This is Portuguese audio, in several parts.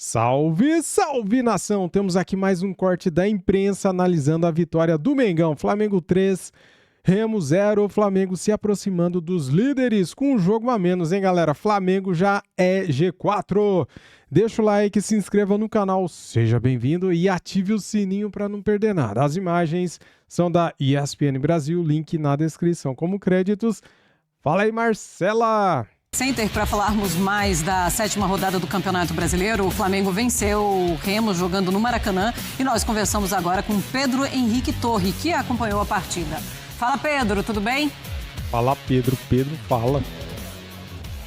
Salve, salve nação! Temos aqui mais um corte da imprensa analisando a vitória do Mengão. Flamengo 3, Remo 0, Flamengo se aproximando dos líderes com um jogo a menos, hein, galera? Flamengo já é G4. Deixa o like, se inscreva no canal, seja bem-vindo e ative o sininho para não perder nada. As imagens são da ESPN Brasil, link na descrição como créditos. Fala aí, Marcela! Center, para falarmos mais da 7ª rodada do Campeonato Brasileiro, o Flamengo venceu o Remo jogando no Maracanã e nós conversamos agora com Pedro Henrique Torre, que acompanhou a partida. Fala, Pedro, tudo bem? Fala, Pedro, fala.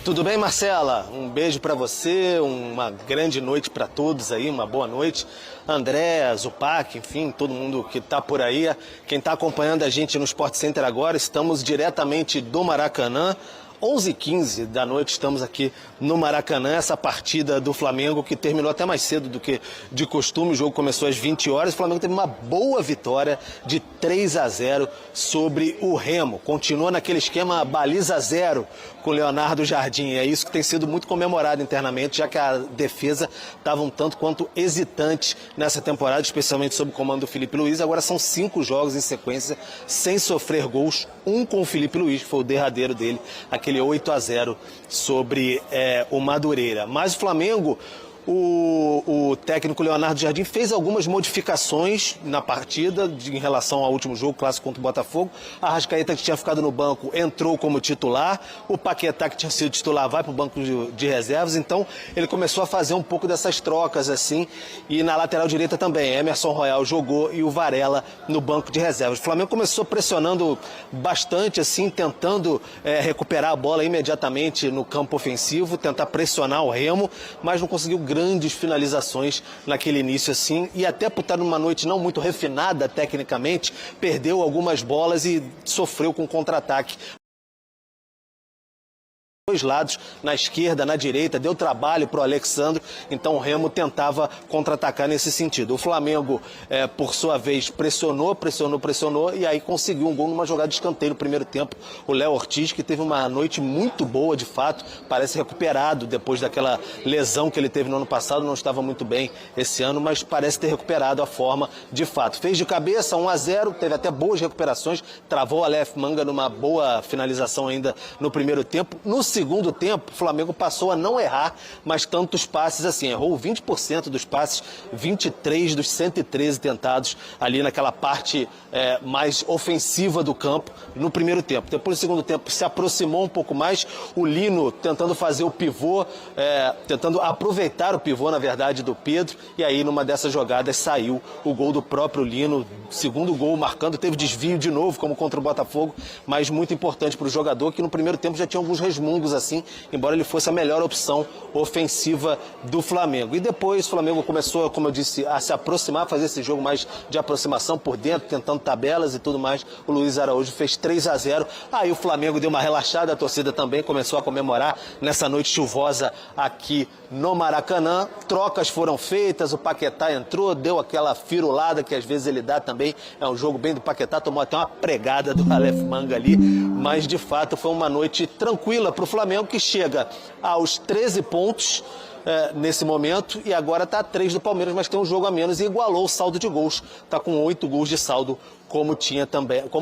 Tudo bem, Marcela? Um beijo para você, uma grande noite para todos aí, uma boa noite. André, Zupac, enfim, todo mundo que está por aí. Quem está acompanhando a gente no Sport Center agora, estamos diretamente do Maracanã. 11h15 da noite, estamos aqui no Maracanã, essa partida do Flamengo que terminou até mais cedo do que de costume, o jogo começou às 20 horas, o Flamengo teve uma boa vitória de 3-0 sobre o Remo, continua naquele esquema baliza zero com o Leonardo Jardim, é isso que tem sido muito comemorado internamente, já que a defesa estava um tanto quanto hesitante nessa temporada, especialmente sob o comando do Felipe Luiz. Agora são 5 jogos em sequência sem sofrer gols, um com o Felipe Luiz, que foi o derradeiro dele, aquele 8-0 sobre o Madureira. Mas o Flamengo, o técnico Leonardo Jardim fez algumas modificações na partida em relação ao último jogo, clássico contra o Botafogo. A Arrascaeta, que tinha ficado no banco, entrou como titular. O Paquetá, que tinha sido titular, vai para o banco de reservas. Então ele começou a fazer um pouco dessas trocas assim. E na lateral direita também, Emerson Royal jogou e o Varela no banco de reservas. O Flamengo começou pressionando bastante, assim, tentando recuperar a bola imediatamente no campo ofensivo, tentar pressionar o Remo, mas não conseguiu grandes finalizações naquele início assim, e até por estar numa noite não muito refinada tecnicamente, perdeu algumas bolas e sofreu com contra-ataque. Dois lados, na esquerda, na direita, deu trabalho para o Alexandre, então o Remo tentava contra-atacar nesse sentido. O Flamengo, por sua vez, pressionou, e aí conseguiu um gol numa jogada de escanteio no primeiro tempo. O Léo Ortiz, que teve uma noite muito boa, de fato, parece recuperado depois daquela lesão que ele teve no ano passado, não estava muito bem esse ano, mas parece ter recuperado a forma de fato. Fez de cabeça, 1-0, teve até boas recuperações, travou o Aleph Manga numa boa finalização ainda no primeiro tempo. No segundo tempo, o Flamengo passou a não errar mais tantos passes assim. Errou 20% dos passes, 23 dos 113 tentados ali naquela parte mais ofensiva do campo no primeiro tempo. Depois, no segundo tempo, se aproximou um pouco mais. O Lino tentando fazer o pivô, tentando aproveitar o pivô, na verdade, do Pedro. E aí, numa dessas jogadas, saiu o gol do próprio Lino. Segundo gol marcando, teve desvio de novo, como contra o Botafogo, mas muito importante para o jogador, que no primeiro tempo já tinha alguns resmungos assim, embora ele fosse a melhor opção ofensiva do Flamengo. E depois o Flamengo começou, como eu disse, a se aproximar, fazer esse jogo mais de aproximação por dentro, tentando tabelas e tudo mais. O Luiz Araújo fez 3-0. Aí o Flamengo deu uma relaxada, a torcida também começou a comemorar nessa noite chuvosa aqui no Maracanã. Trocas foram feitas, o Paquetá entrou, deu aquela firulada que às vezes ele dá também. É um jogo bem do Paquetá, tomou até uma pregada do Aleph Manga ali, mas de fato foi uma noite tranquila para o Flamengo, que chega aos 13 pontos nesse momento e agora está a 3 do Palmeiras, mas tem um jogo a menos e igualou o saldo de gols. Está com 8 gols de saldo, como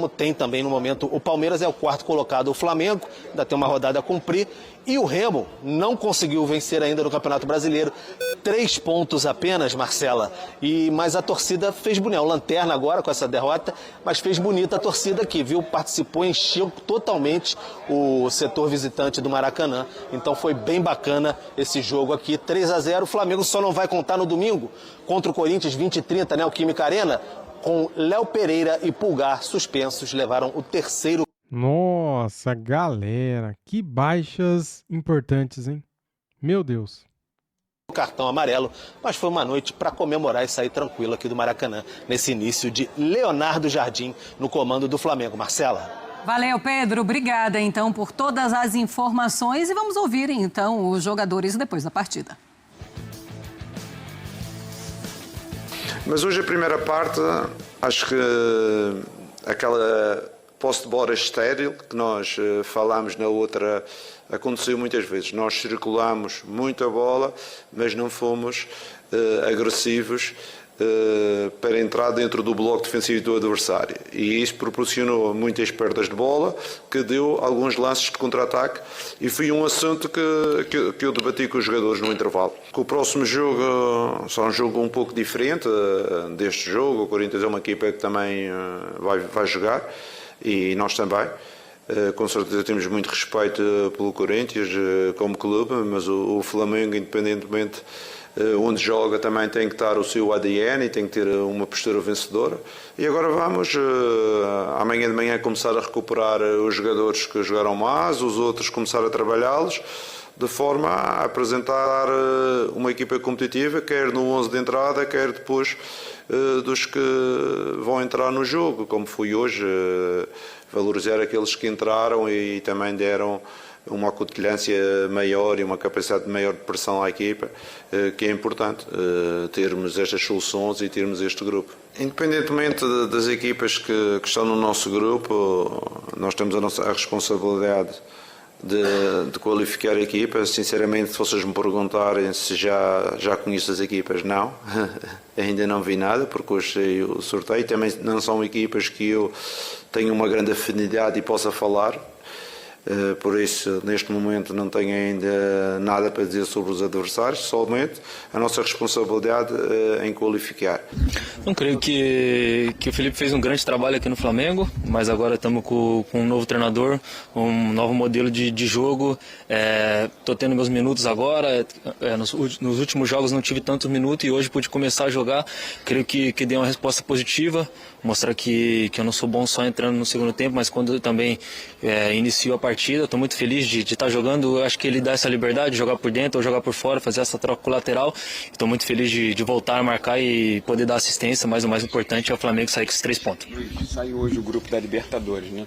tem também no momento. O Palmeiras é o 4º colocado, o Flamengo ainda tem uma rodada a cumprir. E o Remo não conseguiu vencer ainda no Campeonato Brasileiro. 3 pontos apenas, Marcela. Mas a torcida fez bonita. O Lanterna agora com essa derrota, mas fez bonita a torcida aqui, viu? Participou, encheu totalmente o setor visitante do Maracanã. Então foi bem bacana esse jogo aqui. 3-0. O Flamengo só não vai contar no domingo contra o Corinthians, 20h30, né? O Química Arena, com Léo Pereira e Pulgar suspensos, levaram o 3º. Nossa, galera, que baixas importantes, hein? Meu Deus. Cartão amarelo, mas foi uma noite para comemorar e sair tranquilo aqui do Maracanã, nesse início de Leonardo Jardim no comando do Flamengo. Marcela. Valeu, Pedro. Obrigada, então, por todas as informações e vamos ouvir, então, os jogadores depois da partida. Mas hoje a primeira parte, acho que aquela posse de bola estéril que nós falámos na outra aconteceu muitas vezes. Nós circulamos muito a bola, mas não fomos agressivos para entrar dentro do bloco defensivo do adversário. E isso proporcionou muitas perdas de bola, que deu alguns lances de contra-ataque, e foi um assunto que eu debati com os jogadores no intervalo. O próximo jogo será um jogo um pouco diferente deste jogo. O Corinthians é uma equipa que também vai jogar, e nós também. Com certeza temos muito respeito pelo Corinthians como clube, mas o Flamengo, independentemente onde joga, também tem que estar o seu ADN e tem que ter uma postura vencedora. E agora vamos, amanhã de manhã, começar a recuperar os jogadores que jogaram mais, os outros começar a trabalhá-los, de forma a apresentar uma equipa competitiva, quer no 11 de entrada, quer depois dos que vão entrar no jogo, como foi hoje, valorizar aqueles que entraram e também deram uma acutilância maior e uma capacidade maior de pressão à equipa, que é importante termos estas soluções e termos este grupo. Independentemente das equipas que estão no nosso grupo, nós temos a responsabilidade de qualificar a equipa. Sinceramente, se vocês me perguntarem se já conheço as equipas, não. Ainda não vi nada, porque hoje sei o sorteio. Também não são equipas que eu tenho uma grande afinidade e possa falar. Por isso, neste momento, não tenho ainda nada para dizer sobre os adversários, somente a nossa responsabilidade em qualificar. Não creio que o Felipe fez um grande trabalho aqui no Flamengo, mas agora estamos com um novo treinador, um novo modelo de jogo. Estou tendo meus minutos agora, nos últimos jogos não tive tantos minutos e hoje pude começar a jogar. Creio que dei uma resposta positiva, mostrar que eu não sou bom só entrando no segundo tempo, mas quando eu também inicio a partida, estou muito feliz de estar jogando. Eu acho que ele dá essa liberdade de jogar por dentro ou jogar por fora, fazer essa troca com o lateral. Estou muito feliz de voltar a marcar e poder dar assistência, mas o mais importante é o Flamengo sair com esses 3 pontos. Saiu hoje o grupo da Libertadores, né?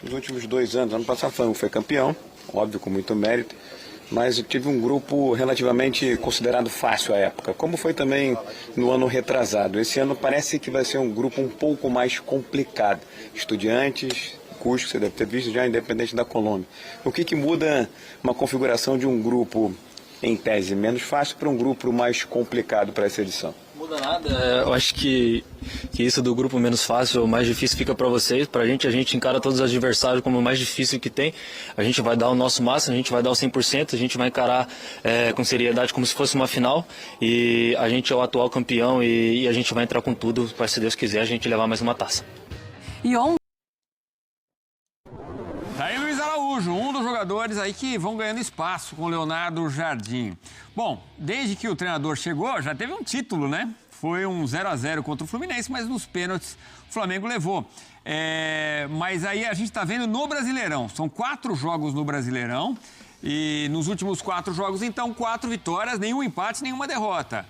Nos últimos 2 anos, ano passado o Flamengo foi campeão, óbvio, com muito mérito, mas tive um grupo relativamente considerado fácil à época, como foi também no ano retrasado. Esse ano parece que vai ser um grupo um pouco mais complicado. Estudiantes, Cusco, você deve ter visto já, independente da Colômbia. O que muda uma configuração de um grupo, em tese, menos fácil para um grupo mais complicado para essa edição? Muda nada. Eu acho que isso do grupo menos fácil, o mais difícil fica para vocês. Para a gente encara todos os adversários como o mais difícil que tem. A gente vai dar o nosso máximo, a gente vai dar o 100%, a gente vai encarar com seriedade como se fosse uma final. E a gente é o atual campeão e a gente vai entrar com tudo para, se Deus quiser, a gente levar mais uma taça. E Tá aí Luiz Araújo, um dos jogadores aí que vão ganhando espaço com o Leonardo Jardim. Bom, desde que o treinador chegou, já teve um título, né? Foi um 0-0 contra o Fluminense, mas nos pênaltis o Flamengo levou. Mas aí a gente tá vendo no Brasileirão. São 4 jogos no Brasileirão. E nos últimos 4 jogos, então, 4 vitórias, nenhum empate, nenhuma derrota.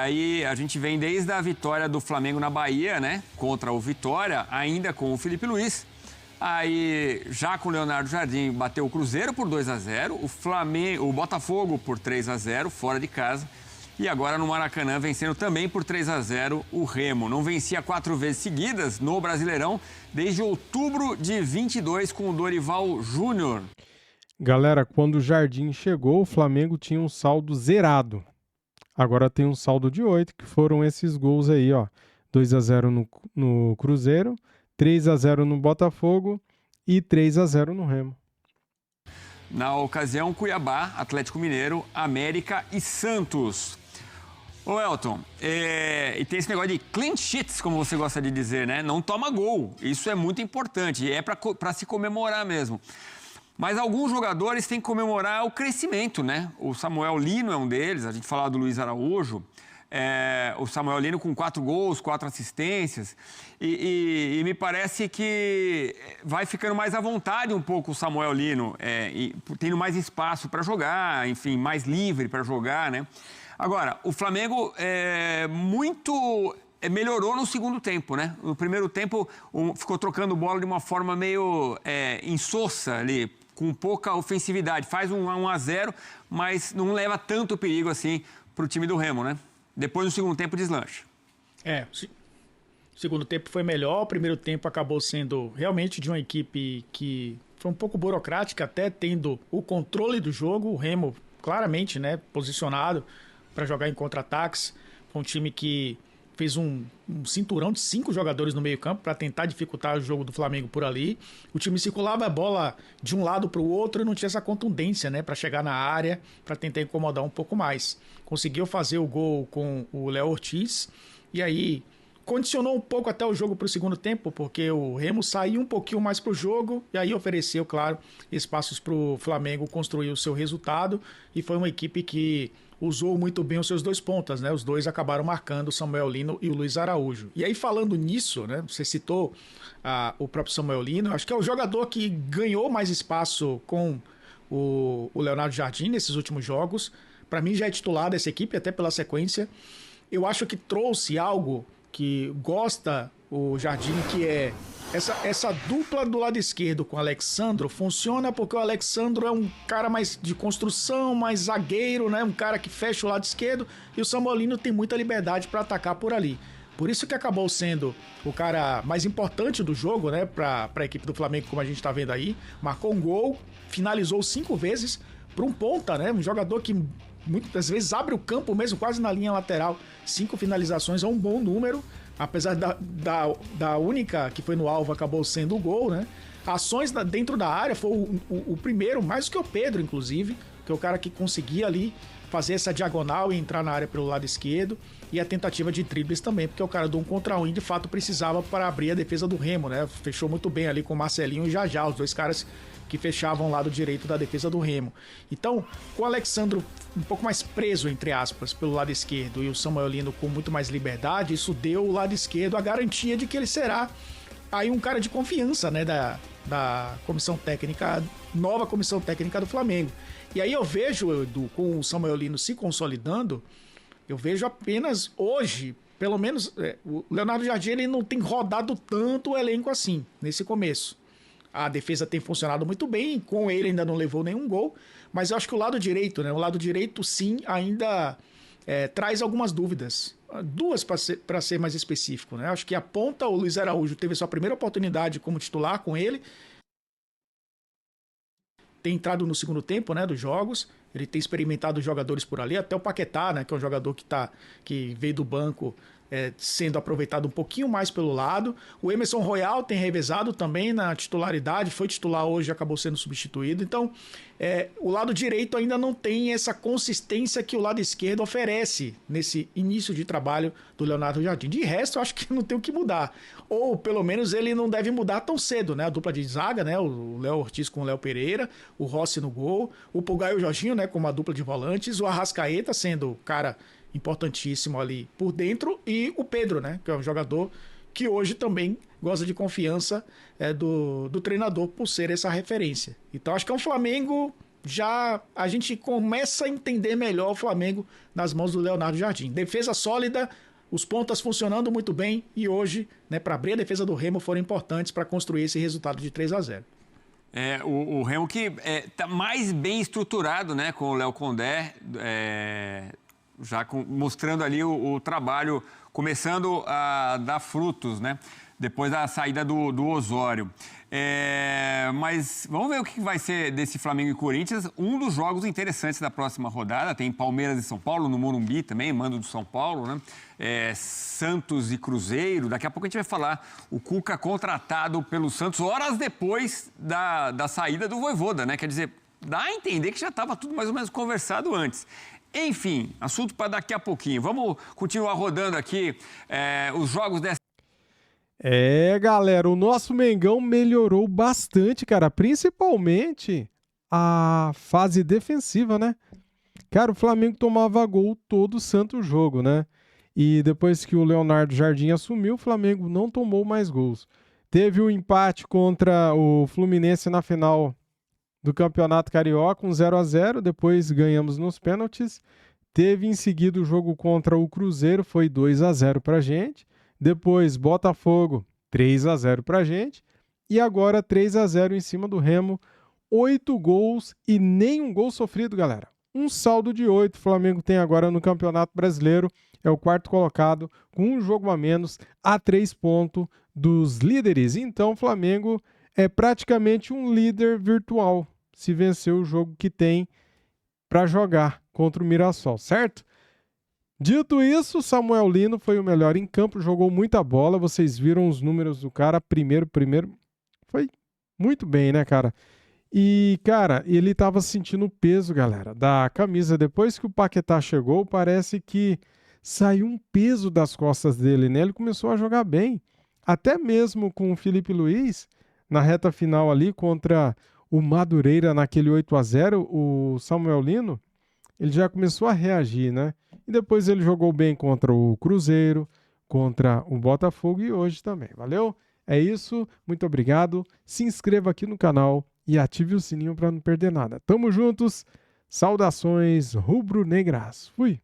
Aí a gente vem desde a vitória do Flamengo na Bahia, né? Contra o Vitória, ainda com o Felipe Luiz. Aí, já com o Leonardo Jardim, bateu o Cruzeiro por 2-0, o Botafogo por 3-0, fora de casa. E agora no Maracanã, vencendo também por 3-0 o Remo. Não vencia 4 vezes seguidas no Brasileirão, desde outubro de 22 com o Dorival Júnior. Galera, quando o Jardim chegou, o Flamengo tinha um saldo zerado. Agora tem um saldo de 8, que foram esses gols aí, ó. 2-0 no Cruzeiro, 3-0 no Botafogo e 3-0 no Remo. Na ocasião, Cuiabá, Atlético Mineiro, América e Santos. Ô Elton, e tem esse negócio de clean sheets, como você gosta de dizer, né? Não toma gol. Isso é muito importante, é para se comemorar mesmo. Mas alguns jogadores têm que comemorar o crescimento, né? O Samuel Lino é um deles, a gente falava do Luiz Araújo. O Samuel Lino com 4 gols, 4 assistências. E me parece que vai ficando mais à vontade um pouco o Samuel Lino, tendo mais espaço para jogar, enfim, mais livre para jogar, né? Agora, o Flamengo melhorou no segundo tempo, né? No primeiro tempo ficou trocando bola de uma forma meio insossa ali, com pouca ofensividade. Faz um 1-0, mas não leva tanto perigo assim para o time do Remo, né? Depois, no segundo tempo, deslancha. O segundo tempo foi melhor. O primeiro tempo acabou sendo realmente de uma equipe que foi um pouco burocrática, até tendo o controle do jogo. O Remo claramente, né, posicionado para jogar em contra-ataques. Foi um time que fez um cinturão de 5 jogadores no meio-campo para tentar dificultar o jogo do Flamengo por ali. O time circulava a bola de um lado para o outro e não tinha essa contundência, né, para chegar na área, para tentar incomodar um pouco mais. Conseguiu fazer o gol com o Léo Ortiz e aí condicionou um pouco até o jogo para o segundo tempo, porque o Remo saiu um pouquinho mais para o jogo e aí ofereceu, claro, espaços para o Flamengo construir o seu resultado, e foi uma equipe que usou muito bem os seus 2 pontas, né? Os dois acabaram marcando, o Samuel Lino e o Luiz Araújo. E aí, falando nisso, né? Você citou o próprio Samuel Lino, acho que é o jogador que ganhou mais espaço com o Leonardo Jardim nesses últimos jogos. Para mim já é titular dessa equipe, até pela sequência. Eu acho que trouxe algo que gosta o Jardim, que é essa dupla do lado esquerdo com o Alexandro. Funciona porque o Alexandro é um cara mais de construção, mais zagueiro, né? Um cara que fecha o lado esquerdo, e o Samuel Lino tem muita liberdade para atacar por ali. Por isso que acabou sendo o cara mais importante do jogo, né? Para a equipe do Flamengo, como a gente está vendo aí. Marcou um gol, finalizou 5 vezes para um ponta, né? Um jogador que muitas vezes abre o campo mesmo, quase na linha lateral. 5 finalizações é um bom número, apesar da única que foi no alvo, acabou sendo o gol, né? Ações dentro da área, foi o primeiro, mais do que o Pedro, inclusive, que é o cara que conseguia ali fazer essa diagonal e entrar na área pelo lado esquerdo, e a tentativa de dribles também, porque o cara do 1 contra 1 de fato precisava para abrir a defesa do Remo, né? Fechou muito bem ali com o Marcelinho e Jajá, os 2 caras que fechavam o lado direito da defesa do Remo. Então, com o Alexandro um pouco mais preso, entre aspas, pelo lado esquerdo, e o Samuel Lino com muito mais liberdade, isso deu ao lado esquerdo a garantia de que ele será aí um cara de confiança, né, da comissão técnica, nova comissão técnica do Flamengo. E aí eu vejo, Edu, com o Samuel Lino se consolidando, eu vejo apenas hoje, pelo menos, o Leonardo Jardim, ele não tem rodado tanto o elenco assim, nesse começo. A defesa tem funcionado muito bem, com ele ainda não levou nenhum gol, mas eu acho que o lado direito, né? O lado direito, sim, ainda traz algumas dúvidas. 2 para ser mais específico, né? Acho que a ponta, o Luiz Araújo teve sua primeira oportunidade como titular com ele. Tem entrado no segundo tempo, né, dos jogos. Ele tem experimentado jogadores por ali, até o Paquetá, né, que é um jogador que veio do banco, sendo aproveitado um pouquinho mais pelo lado. O Emerson Royal tem revezado também na titularidade, foi titular hoje, acabou sendo substituído. Então, o lado direito ainda não tem essa consistência que o lado esquerdo oferece nesse início de trabalho do Leonardo Jardim. De resto, eu acho que não tem o que mudar. Ou, pelo menos, ele não deve mudar tão cedo, né? A dupla de zaga, né? O Léo Ortiz com o Léo Pereira, o Rossi no gol, o Pulgar e o Jorginho, né? Como a dupla de volantes, o Arrascaeta sendo o cara importantíssimo ali por dentro, e o Pedro, né, que é um jogador que hoje também gosta de confiança do treinador por ser essa referência. Então acho que é um Flamengo, já a gente começa a entender melhor o Flamengo nas mãos do Leonardo Jardim. Defesa sólida, os pontas funcionando muito bem, e hoje, né, para abrir a defesa do Remo, foram importantes para construir esse resultado de 3-0. O Remo que está mais bem estruturado, né, com o Léo Condé, já mostrando ali o trabalho começando a dar frutos, né? Depois da saída do Osório. Mas vamos ver o que vai ser desse Flamengo e Corinthians. Um dos jogos interessantes da próxima rodada, tem Palmeiras e São Paulo, no Morumbi também, mando do São Paulo, né? Santos e Cruzeiro. Daqui a pouco a gente vai falar o Cuca contratado pelo Santos horas depois da saída do Vojvoda, né? Quer dizer, dá a entender que já estava tudo mais ou menos conversado antes. Enfim, assunto para daqui a pouquinho. Vamos continuar rodando aqui os jogos dessa... Galera, o nosso Mengão melhorou bastante, cara, principalmente a fase defensiva, né? Cara, o Flamengo tomava gol todo santo jogo, né? E depois que o Leonardo Jardim assumiu, o Flamengo não tomou mais gols. Teve o empate contra o Fluminense na final do Campeonato Carioca, 0-0, depois ganhamos nos pênaltis. Teve em seguida o jogo contra o Cruzeiro, foi 2-0 pra gente. Depois Botafogo, 3-0 pra gente. E agora 3-0 em cima do Remo. 8 gols e nenhum gol sofrido, galera. Um saldo de 8 o Flamengo tem agora no Campeonato Brasileiro. É o 4º colocado, com um jogo a menos, a 3 pontos dos líderes. Então o Flamengo é praticamente um líder virtual se vencer o jogo que tem para jogar contra o Mirassol, certo? Dito isso, Samuel Lino foi o melhor em campo, jogou muita bola, vocês viram os números do cara, primeiro, foi muito bem, né, cara? E, cara, ele tava sentindo o peso, galera, da camisa. Depois que o Paquetá chegou, parece que saiu um peso das costas dele, né? Ele começou a jogar bem, até mesmo com o Felipe Luiz, na reta final ali, contra o Madureira, naquele 8-0, o Samuel Lino, ele já começou a reagir, né? E depois ele jogou bem contra o Cruzeiro, contra o Botafogo e hoje também. Valeu? É isso, muito obrigado. Se inscreva aqui no canal e ative o sininho para não perder nada. Tamo juntos. Saudações rubro-negras. Fui!